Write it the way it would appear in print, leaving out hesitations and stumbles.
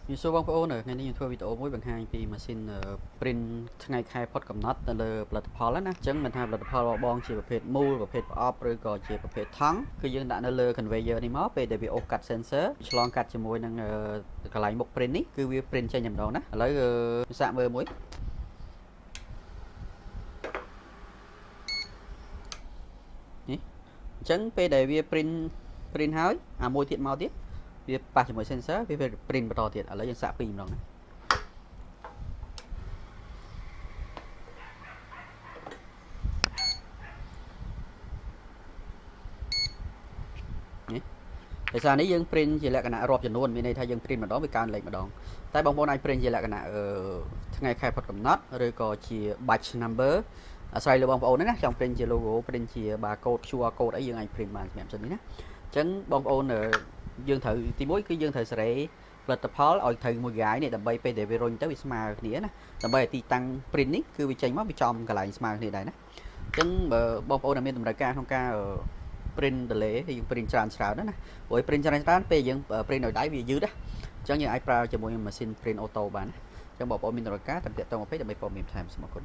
như số bóng ô nữa ngày nay thôi video mỗi bằng hai vì mà xin print ngày khai phốt cầm nát là platform đó nè chẳng mình hay platform bong chỉประเภท move ประเภท off หรือก็chỉ ประเภททั้งคือยังដាក់នៅលើ conveyor នេះមកពេលដែលវាអូសកាត់ sensor ឆ្លងកាត់ជាមួយនឹងកន្លែងមុខ print នេះគឺវា print ចេញតែម្ដងណាឥឡូវសាកមើលមួយនេះអញ្ចឹងពេលដែលវា print ហើយអាមួយទៀតមកទៀតវាប៉ះជាមួយ sensor វា print បន្តទៀតឥឡូវយើងសាកពីរម្ដងណាដោយសារនេះយើង print ជាលក្ខណៈរាប់ចំនួនមានន័យថាយើង print ម្ដងវាកើនលេខម្ដងតែបងប្អូនអាច print ជាលក្ខណៈថ្ងៃខែផុតកំណត់ឬក៏ជា batch number អាស្រ័យលើបងប្អូនណាចង់ print ជា logo print ជា barcode QR code អីយើងអាច print បានសម្រាប់សិននេះណាអញ្ចឹងបងប្អូនយើងត្រូវទី1គឺយើងត្រូវសេរីផលិតផលឲ្យត្រូវមួយកាយនេះដើម្បីពេលដែលវារុញទៅវាស្មើគ្នាណាដើម្បីឲ្យទីតាំង print នេះគឺវាចេញមកវាចំកន្លែងស្មើគ្នាដែរណាអញ្ចឹងបើបងប្អូនមានតម្រូវការក្នុងការ print delay យើង print ច្រើនណាព្រោះ print ច្រើនពេលយើង print ឲ្យដៃវាយឺតណាអញ្ចឹងយើងអាចប្រើជាមួយម៉ាស៊ីន print auto បានណាអញ្ចឹងបងប្អូនមានតម្រូវការតាមតាក់ទងមកពេកដើម្បីព័ត៌មានបន្ថែមសូមអរគុណ